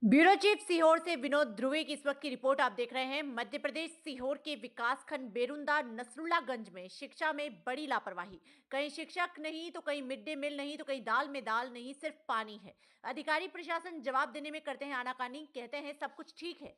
Bureau chief Sehore से विनोद ध्रुवे की इस वक्त की रिपोर्ट आप देख रहे हैं। मध्य प्रदेश सीहोर के विकासखंड बेरुंदा नसरुल्लागंज में शिक्षा में बड़ी लापरवाही। कहीं शिक्षक नहीं तो कहीं मिड डे मील नहीं तो कहीं दाल में दाल नहीं, सिर्फ पानी है। अधिकारी प्रशासन जवाब देने में करते हैं आनाकानी, कहते हैं सब कुछ ठीक है।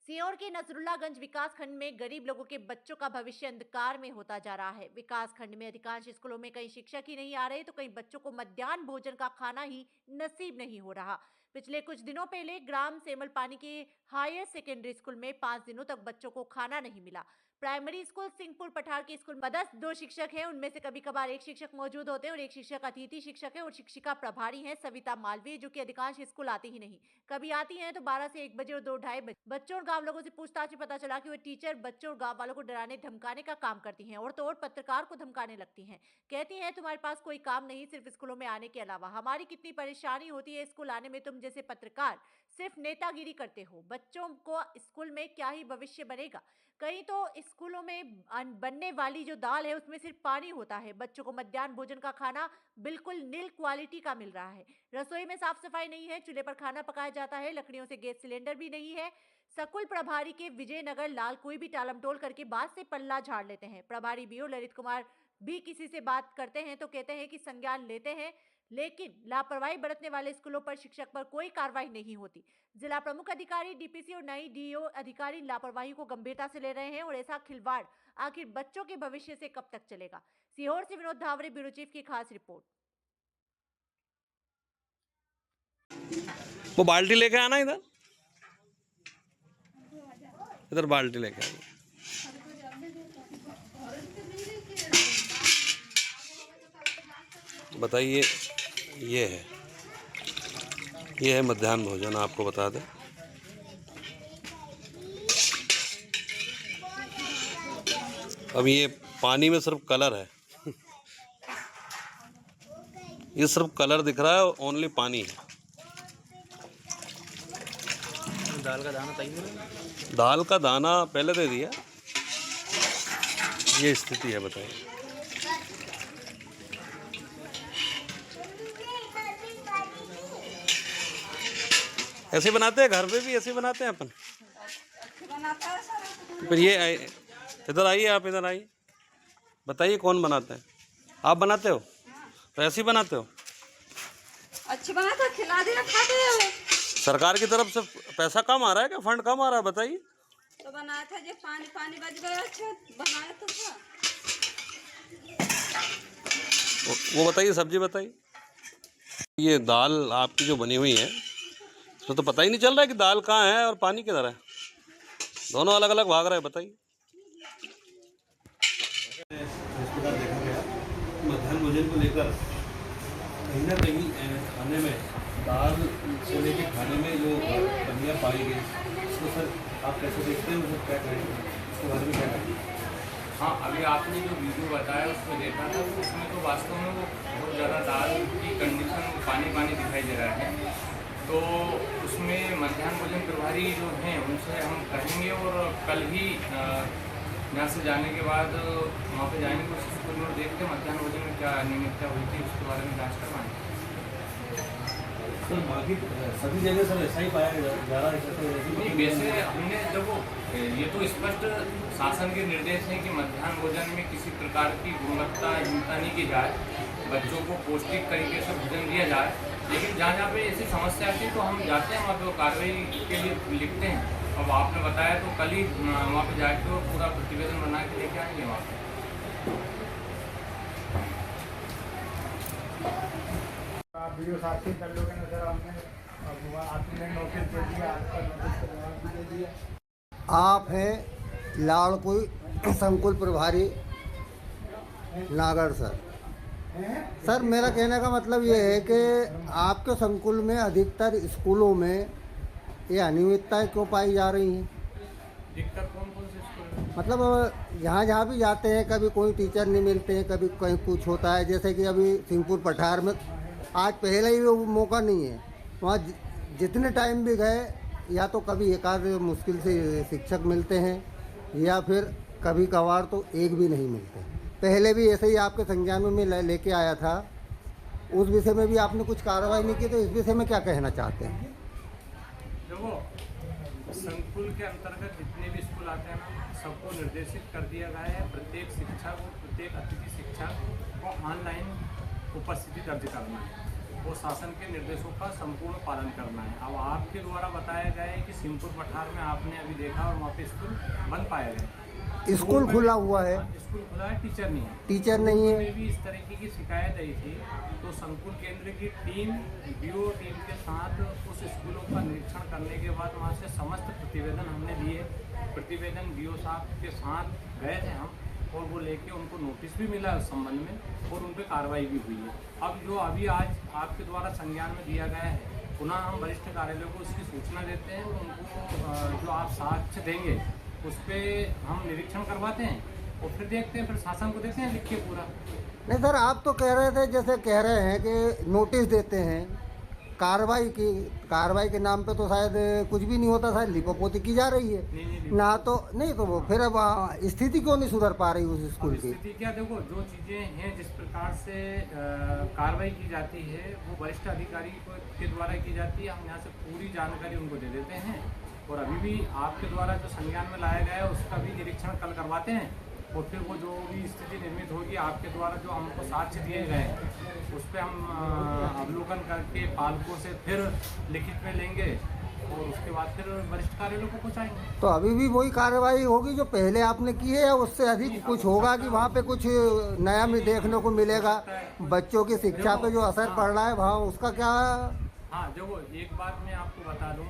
सीहोर के नसरुल्लागंज विकास खंड में गरीब लोगों के बच्चों का भविष्य अंधकार में होता जा रहा है। विकास खंड में अधिकांश स्कूलों में कई शिक्षक ही नहीं आ रहे तो कई बच्चों को मध्याह्न भोजन का खाना ही नसीब नहीं हो रहा। पिछले कुछ दिनों पहले ग्राम सेमल पानी के हायर सेकेंडरी स्कूल में 5 दिनों तक बच्चों को खाना नहीं मिला। प्राइमरी स्कूल सिंहपुर पठार के स्कूल मदर्स 2 शिक्षक हैं, उनमें से कभी कभार एक शिक्षक मौजूद होते हैं और एक शिक्षक अतिथि शिक्षक है और शिक्षिका प्रभारी हैं सविता मालवीय, जो कि अधिकांश स्कूल आती ही नहीं। कभी आती हैं तो 12 से 1 बजे और 2-2:30 बजे। बच्चों और गांव लोगों से पूछताछ में पता चला कि वे टीचर बच्चों और गांव वालों को डराने धमकाने का काम करती हैं और तो और पत्रकार को धमकाने लगती हैं। कहती हैं तुम्हारे पास कोई काम नहीं सिर्फ स्कूलों में आने के अलावा, हमारी कितनी परेशानी होती है स्कूल आने में, तुम जैसे पत्रकार सिर्फ नेतागिरी करते हो। बच्चों को स्कूल में क्या ही भविष्य बनेगा। कहीं तो स्कूलों में बनने वाली जो दाल है उसमें सिर्फ पानी होता है। बच्चों को मध्याह्न भोजन का खाना बिल्कुल नील क्वालिटी का मिल रहा है। रसोई में साफ सफाई नहीं है, चूल्हे पर खाना पकाया जाता है, लकड़ियों से गैस सिलेंडर भी नहीं है। सकुल प्रभारी के विजयनगर लाल कोई भी टालमटोल करके बात से पल्ला झाड़ लेते हैं। प्रभारी बीओ ललित कुमार भी किसी से बात करते हैं तो कहते हैं कि संज्ञान लेते हैं, लेकिन लापरवाही बरतने वाले स्कूलों पर शिक्षक पर कोई कार्रवाई नहीं होती। जिला प्रमुख अधिकारी डीपीसी और नई डीओ अधिकारी लापरवाही को गंभीरता से ले रहे हैं और ऐसा खिलवाड़ आखिर बच्चों के भविष्य से कब तक चलेगा। सीहोर से विनोद धावरे, ब्यूरो चीफ की खास रिपोर्ट। वो बाल्टी लेके आना इधर, इधर बाल्टी लेके आना। बताइए, ये है मध्याह्न भोजन, आपको बता दें। अब ये पानी में सिर्फ कलर है ये सिर्फ कलर दिख रहा है, ओनली पानी है। दाल का दाना चाहिए। दाल का दाना पहले दे दिया। ये स्थिति है, बताइए। ऐसे बनाते हैं, घर पे भी ऐसे बनाते हैं अपन। फिर ये इधर आइए, आप इधर आइए, बताइए कौन बनाता है? आप बनाते हो तो ऐसे ही बनाते हो? अच्छी बनाता, खिला दिया, खाते हैं। सरकार की तरफ से पैसा कम आ रहा है क्या, फंड कम आ रहा है? बताइए। तो बनाया था जो पानी पानी बच गया, अच्छा बनाया तो था। वो बताइए, सब्जी बताइए। ये दाल आपकी जो बनी हुई है, उसमें तो पता ही नहीं चल रहा है कि दाल कहाँ है और पानी किधर है, दोनों अलग अलग भाग रहे हैं। बताइए। देखा गया मध्याह्न भोजन को लेकर कहीं ना कहीं खाने में दाल से लेकर खाने में जो कमियाँ पाई गई, उसको सर आप कैसे देखते हैं, मतलब क्या करेंगे उसके बारे में, क्या करेंगे? हाँ, अभी आपने जो वीडियो बताया उसमें देखा था, उसमें तो वास्तव में वो बहुत ज़्यादा दाल की कंडीशन पानी पानी दिखाई दे रहा है। तो उसमें मध्याह्न भोजन प्रभारी जो हैं उनसे हम कहेंगे और कल ही यहाँ से जाने के बाद वहाँ पे जाएंगे, उस स्कूल में देखते हैं मध्याह्न भोजन में क्या अनियमितता हुई थी, उसके बारे में जाँच करवाएंगे। सर बाकी सभी जगह सर ऐसा ही पाया जा रहा है? नहीं, वैसे हमने जब ये तो स्पष्ट शासन के निर्देश हैं कि मध्याह्न भोजन में किसी प्रकार की गुणवत्ताहीनता नहीं की जाए, बच्चों को पौष्टिक तरीके से भोजन दिया जाए। लेकिन जहाँ जहाँ पे ऐसी समस्या आती है तो हम जाते हैं वहाँ पे कार्रवाई के लिए लिखते हैं। अब आपने बताया तो कल ही वहाँ पे जाके वो पूरा प्रतिवेदन बना के लेके आएंगे वहाँ पे। आप वीडियो साथी कर लोगे नजर, हमने आपने नोटिस दे दिया, आपका नोटिस का जवाब भी दे दिया। आप हैं लाड़कुई संकुल प्रभारी नागर सर। सर मेरा कहने का मतलब ये है कि आपके संकुल में अधिकतर स्कूलों में ये अनियमितताएँ क्यों पाई जा रही हैं? दिक्कत कौन कौन से स्कूल में? मतलब जहाँ भी जाते हैं, कभी कोई टीचर नहीं मिलते हैं, कभी कहीं कुछ होता है। जैसे कि अभी सिंहपुर पठार में आज पहले ही वो मौका नहीं है, वहाँ जितने टाइम भी गए या तो कभी एक आध मुश्किल से शिक्षक मिलते हैं या फिर कभी कभार तो एक भी नहीं मिलते। पहले भी ऐसे ही आपके संज्ञान में लेके आया था, उस विषय में भी आपने कुछ कार्रवाई नहीं की, तो इस विषय में क्या कहना चाहते हैं? जब देखो, संकुल के अंतर्गत जितने भी स्कूल आते हैं ना, सबको निर्देशित कर दिया गया है प्रत्येक शिक्षक को, प्रत्येक अतिथि शिक्षक को ऑनलाइन उपस्थिति दर्ज करना है और शासन के निर्देशों का संपूर्ण पालन करना है। अब आपके द्वारा बताया गया है कि सिंहपुर पठार में आपने अभी देखा और वहाँ पे स्कूल बंद पाया गया, स्कूल खुला हुआ है, स्कूल खुला है, टीचर नहीं है, टीचर नहीं है। में भी इस तरीके की शिकायत आई थी, तो संकुल केंद्र की टीम बीओ टीम के साथ उस स्कूलों का निरीक्षण करने के बाद वहाँ से समस्त प्रतिवेदन हमने लिए। प्रतिवेदन बीओ साहब के साथ गए थे हम और वो लेके उनको नोटिस भी मिला उस संबंध में और उन पर कार्रवाई भी हुई है। अब जो अभी आज आपके द्वारा संज्ञान में दिया गया है, पुनः हम वरिष्ठ कार्यालय को उसकी सूचना देते हैं और उनको जो आप साक्ष्य देंगे उस पर हम निरीक्षण करवाते हैं और फिर देखते हैं, फिर शासन को देते हैं लिख के पूरा। नहीं सर, आप तो कह रहे थे, जैसे कह रहे हैं कि नोटिस देते हैं, कार्रवाई के नाम पे तो शायद कुछ भी नहीं होता, शायद लिपोपोती की जा रही है। नहीं। ना तो नहीं तो वो फिर अब स्थिति क्यों नहीं सुधर पा रही उस स्कूल की? स्थिति क्या, देखो जो चीज़ें हैं जिस प्रकार से कार्रवाई की जाती है वो वरिष्ठ अधिकारी के द्वारा की जाती है। हम यहाँ से पूरी जानकारी उनको दे देते हैं और अभी भी आपके द्वारा जो संज्ञान में लाया गया है उसका भी निरीक्षण कल करवाते हैं और फिर वो जो भी स्थिति निर्मित होगी आपके द्वारा जो हमको साक्ष्य दिए गए हैं उस पर हम अवलोकन करके पालकों से फिर लिखित में लेंगे और उसके बाद फिर वरिष्ठ कार्यालय को पहुँचाएंगे। तो अभी भी वही कार्रवाई होगी जो पहले आपने की है या उससे अधिक कुछ होगा कि वहाँ पे कुछ नया भी देखने को मिलेगा? बच्चों की शिक्षा पे जो असर पड़ रहा है वहाँ उसका क्या? हाँ देखो, एक बात मैं आपको बता दूँ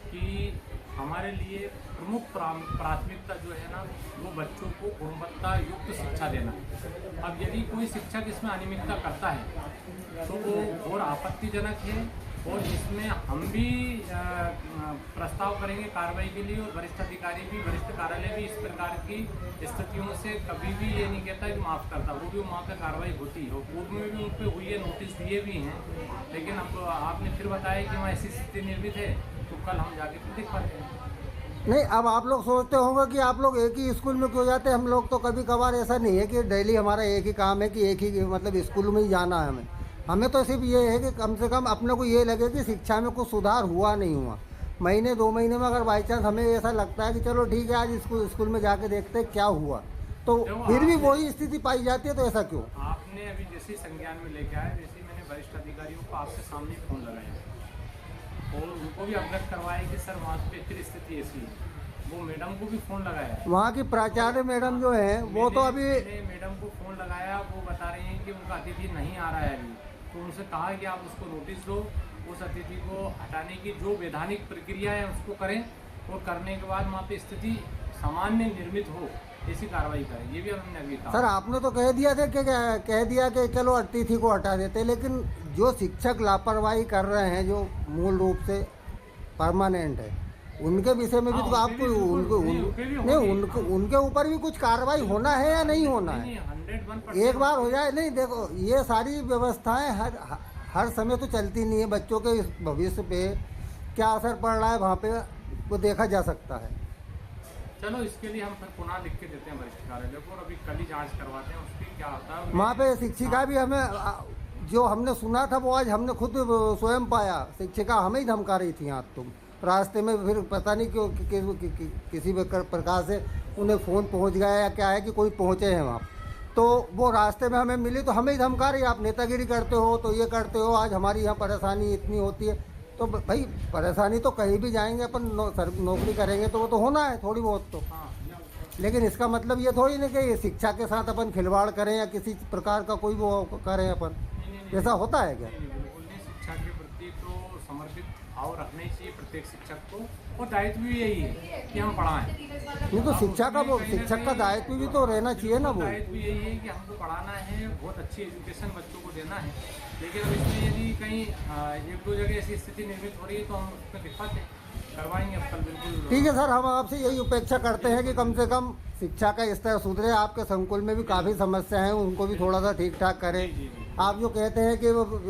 कि हमारे लिए प्रमुख प्राथमिकता जो है ना वो बच्चों को गुणवत्ता युक्त शिक्षा देना। अब यदि कोई शिक्षक इसमें अनियमितता करता है तो वो और आपत्तिजनक है और इसमें हम भी प्रस्ताव करेंगे कार्रवाई के लिए और वरिष्ठ अधिकारी भी, वरिष्ठ कार्यालय भी इस प्रकार की स्थितियों से कभी भी ये नहीं कहता कि माफ़ करता, वो भी वहाँ पर कार्रवाई होती है और पूर्व में भी उन पर हुई है, नोटिस दिए भी हैं। लेकिन अब आपने फिर बताया कि वहाँ ऐसी स्थिति निर्मित है तो कल हम जाके फिर देख पाते हैं। नहीं, अब आप लोग सोचते होंगे कि आप लोग एक ही स्कूल में क्यों जाते हैं? हम लोग तो कभी कभार ऐसा नहीं है कि डेली हमारा एक ही काम है कि एक ही मतलब स्कूल में ही जाना है। हमें तो सिर्फ ये है कि कम से कम अपने को ये लगे कि शिक्षा में कुछ सुधार हुआ नहीं हुआ। महीने 2 महीने में अगर बाई चांस हमें ऐसा लगता है कि चलो ठीक है आज स्कूल में जाके देखते हैं क्या हुआ, तो फिर भी वही स्थिति पाई जाती है, तो ऐसा क्यों? आपने अभी जैसे संज्ञान में लेके आए, वैसे मैंने वरिष्ठ अधिकारियों को आपके सामने फ़ोन लगाया और उनको भी अवगत करवाया कि सर वहाँ पे फिर स्थिति ऐसी है। वो मैडम को भी फ़ोन लगाया, वहाँ की प्राचार्य मैडम जो है वो तो अभी मैडम को फ़ोन लगाया, वो बता रही हैं कि उनका अतिथि नहीं आ रहा है अभी। तो उनसे कहा कि आप उसको नोटिस दो, उस अतिथि को हटाने की जो वैधानिक प्रक्रिया है उसको करें और करने के बाद वहाँ पे स्थिति सामान्य निर्मित हो ऐसी कार्रवाई करें। ये भी हमने अभी कहा। सर आपने तो कह दिया कि चलो अतिथि को हटा देते, लेकिन जो शिक्षक लापरवाही कर रहे हैं जो मूल रूप से परमानेंट है उनके विषय में भी तो आपको उनके ऊपर भी कुछ कार्रवाई होना है या नहीं होना है? 101% एक बार हो जाए। नहीं देखो, ये सारी व्यवस्थाएं हर समय तो चलती नहीं है। बच्चों के भविष्य पे क्या असर पड़ रहा है वहाँ पे वो देखा जा सकता है। चलो इसके लिए हम फिर पुनः लिख के देते हैं वरिष्ठ कार्यालय को और अभी कल ही जाँच करवाते हैं उसकी क्या होता है। वहाँ पे शिक्षिका भी हमें जो हमने सुना था वो आज हमने खुद स्वयं पाया। शिक्षिका हमें ही धमका रही थी, यहाँ तुम रास्ते में फिर पता नहीं क्यों किसी भी प्रकार से उन्हें फ़ोन पहुंच गया या क्या है कि कोई पहुंचे हैं वहाँ, तो वो रास्ते में हमें मिली तो हमें ही धमका रही, आप नेतागिरी करते हो तो ये करते हो, आज हमारी यहाँ परेशानी इतनी होती है। तो भाई परेशानी तो कहीं भी जाएंगे अपन नौकरी करेंगे तो वो तो होना है थोड़ी बहुत तो, लेकिन इसका मतलब ये थोड़ी नहीं कि शिक्षा के साथ अपन खिलवाड़ करें या किसी प्रकार का कोई वो करें अपन, ऐसा होता है क्या? बिल्कुल नहीं, शिक्षा के प्रति तो समर्पित भाव रखना ही चाहिए प्रत्येक शिक्षक को और दायित्व भी यही है कि हम पढ़ाएं। नहीं तो शिक्षक का दायित्व भी तो रहना चाहिए ना। वो दायित्व यही है कि हमको पढ़ाना है, बहुत अच्छी एजुकेशन बच्चों को देना है। लेकिन अब इसमें यदि कहीं 1-2 जगह ऐसी स्थिति निर्मित हो रही है तो हम उसमें दिक्कत करवाएंगे अब कल बिल्कुल। ठीक है सर, हम आपसे यही अपेक्षा करते हैं कि कम से कम शिक्षा का स्तर सुधरे। आपके संकुल में भी काफ़ी समस्या हैं, उनको भी थोड़ा सा ठीक ठाक करें। आप जो कहते हैं कि वो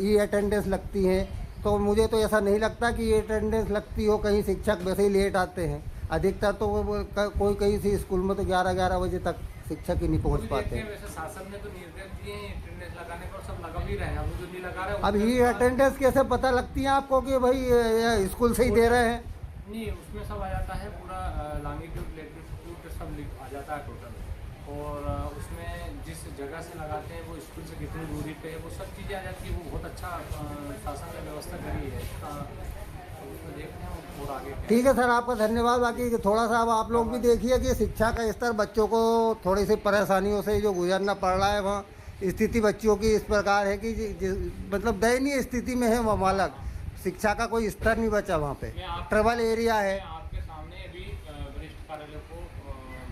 ई अटेंडेंस लगती हैं, तो मुझे तो ऐसा नहीं लगता कि ये अटेंडेंस लगती हो, कहीं शिक्षक वैसे ही लेट आते हैं। अधिकतर तो कोई कहीं से स्कूल में तो 11-11 बजे तक शिक्षक ही नहीं पहुंच पाते देखते हैं। हैं, वैसे शासन ने तो निर्देश दिए हैं अटेंडेंस लगाने को, सब लगा भी रहे हैं। अब जो नहीं लगा रहे अब ये अटेंडेंस कैसे पता लगती है आपको कि भाई ये स्कूल से ही दे रहे हैं? नहीं, उसमें सब आ जाता है पूरा, लॉन्गिट्यूड लैटिट्यूड सब आ जाता है टोटल। और उसमें जिस जगह से लगाते हैं वो स्कूल से कितनी दूरी पे है, वो सब चीज़ें आ जाती है। वो बहुत अच्छा शासन ने व्यवस्था करी है इसका, तो देखते हैं और आगे क्या। ठीक है सर, आपका धन्यवाद। बाकी थोड़ा सा अब आप लोग भी देखिए कि शिक्षा का स्तर, बच्चों को थोड़ी सी परेशानियों से जो गुजरना पड़ रहा है, वहाँ स्थिति बच्चियों की इस प्रकार है कि मतलब दयनीय स्थिति में है वहाँ मालक। शिक्षा का कोई स्तर नहीं बचा वहाँ पे, ट्रबल एरिया है। मैं आपके सामने अभी वरिष्ठ कार्यालय को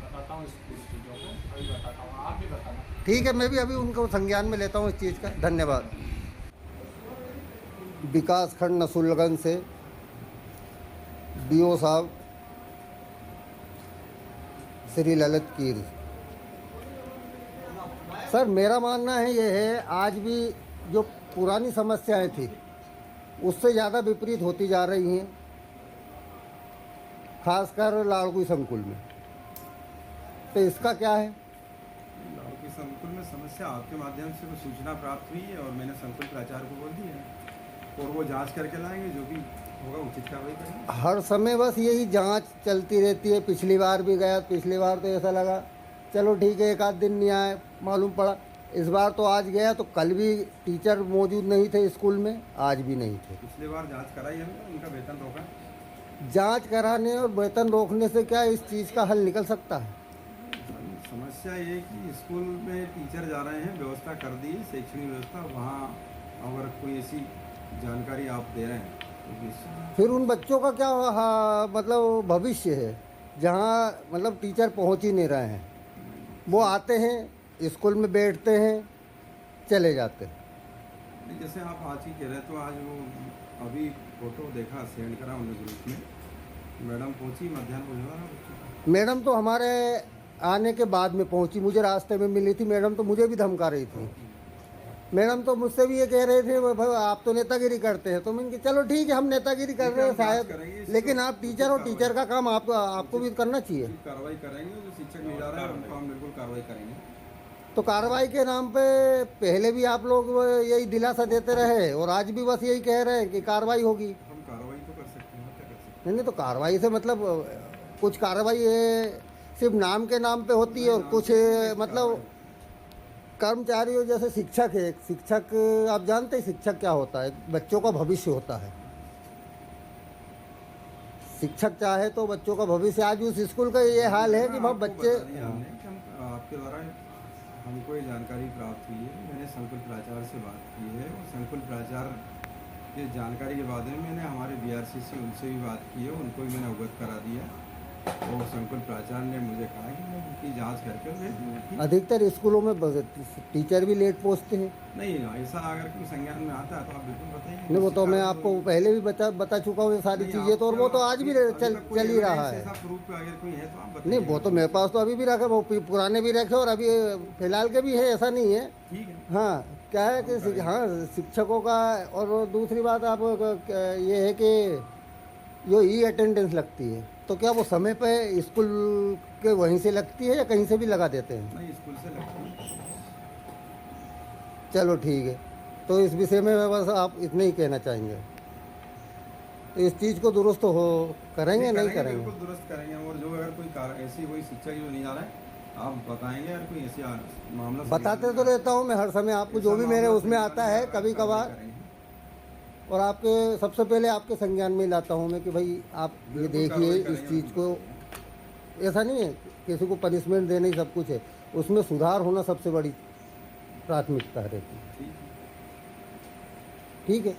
बताता हूँ, स्कूल चीज़ों को अभी बताता हूँ, आप भी बताना। ठीक है, मैं भी अभी उनको संज्ञान में लेता हूँ इस चीज़ का। धन्यवाद। विकास खंड नसरुल्लागंज से बीओ साहब श्री ललित कीर। सर, मेरा मानना है ये है, आज भी जो पुरानी समस्याएं थी उससे ज़्यादा विपरीत होती जा रही हैं, खासकर लाड़कुई संकुल में। तो इसका क्या है? लाड़कुई संकुल में समस्या आपके माध्यम से वो सूचना प्राप्त हुई है और मैंने संकुल प्राचार्य को बोल दिया है और वो जांच करके लाएंगे, जो भी होगा उचित कार्रवाई करेंगे। हर समय बस यही जांच चलती रहती है। पिछली बार भी गया, पिछली बार तो ऐसा लगा चलो ठीक है, एक आध दिन नहीं आए, मालूम पड़ा। इस बार तो आज गया तो कल भी टीचर मौजूद नहीं थे स्कूल में, आज भी नहीं थे। पिछली बार जांच कराई हमने, उनका वेतन रोका। जांच कराने और वेतन रोकने से क्या इस चीज़ का हल निकल सकता है? समस्या ये है कि स्कूल में टीचर जा रहे हैं, व्यवस्था कर दी शैक्षणिक व्यवस्था, वहाँ अगर कोई ऐसी जानकारी आप दे रहे हैं तो फिर उन बच्चों का क्या मतलब भविष्य है जहाँ मतलब टीचर पहुँच ही नहीं रहे हैं। वो आते हैं, स्कूल में बैठते हैं, चले जाते हैं। जैसे आप आज ही कह रहे हैं, तो आज वो अभी फोटो देखा, सेंड करा उन्होंने ग्रुप में, मैडम पहुंची मध्याह्न भोजन। मैडम तो हमारे आने के बाद में पहुंची, मुझे रास्ते में मिली थी। मैडम तो मुझे भी धमका रही थी। मैडम तो मुझसे भी ये कह रहे थे भाई आप तो नेतागिरी करते हैं। तो मैंने कहा चलो ठीक है, हम नेतागिरी कर रहे हैं शायद, लेकिन आप टीचर हो, टीचर का काम आपको भी करना चाहिए। कार्रवाई करेंगे, जो शिक्षक ले जा रहे हैं उनको हम बिल्कुल कार्रवाई करेंगे। तो कार्रवाई के नाम पे पहले भी आप लोग यही दिलासा देते रहे और आज भी बस यही कह रहे हैं कि कार्रवाई होगी। हम कार्रवाई तो कर सकते हैं, क्या कर सकते नहीं तो कार्रवाई से मतलब कुछ कार्रवाई सिर्फ नाम के नाम पे होती है और कुछ मतलब कर्मचारियों जैसे शिक्षक है। शिक्षक आप जानते हैं शिक्षक क्या होता है? बच्चों का भविष्य होता है। शिक्षक चाहे तो बच्चों का भविष्य, आज उस स्कूल का ये हाल है कि बहुत बच्चे। आपके द्वारा हमको ये जानकारी प्राप्त हुई है, मैंने संकुल प्राचार्य से बात की है और संकुल प्राचार्य की जानकारी के बाद में मैंने हमारे बीआरसी से उनसे भी बात की है, उनको भी मैंने अवगत करा दिया और संकुल प्राचार्य ने मुझे कहा कि मैं उनकी जांच करके भेज दूँगा। अधिकतर स्कूलों में टीचर भी लेट पहुँचते हैं। नहीं, ऐसा अगर कोई संज्ञान में आता है तो आप बिल्कुल बताइए। नहीं, वो तो मैं आपको पहले भी बता चुका हूँ ये सारी चीज़ें तो, और वो तो आज भी चल ही रहा है। प्रूफ अगर कोई है तो आप बताइए। नहीं, वो तो मेरे पास तो अभी भी रखे, वो पुराने भी रखे और अभी फिलहाल के भी है, ऐसा नहीं है। ठीक है। हाँ, क्या है कि हाँ शिक्षकों का, और दूसरी बात आप ये है कि जो ई अटेंडेंस लगती है तो क्या वो समय पे स्कूल के वहीं से लगती है या कहीं से भी लगा देते हैं? नहीं, स्कूल से लगती है। चलो ठीक है, तो इस विषय में बस आप इतना ही कहना चाहेंगे। तो इस चीज़ को दुरुस्त हो करेंगे नहीं करेंगे? बिल्कुल दुरुस्त करेंगे। और जो अगर कोई ऐसी कोई शिक्षक जो नहीं आ रहा है आप बताएंगे, अगर कोई ऐसी मामला बताते तो रहता हूँ मैं हर समय आपको, जो भी मेरे उसमें आता है कभी कभार, और आपके सबसे पहले आपके संज्ञान में लाता हूँ मैं कि भाई आप ये देखिए इस चीज़ को। ऐसा नहीं है किसी को पनिशमेंट देना ही सब कुछ है, उसमें सुधार होना सबसे बड़ी प्राथमिकता रहती है। ठीक है।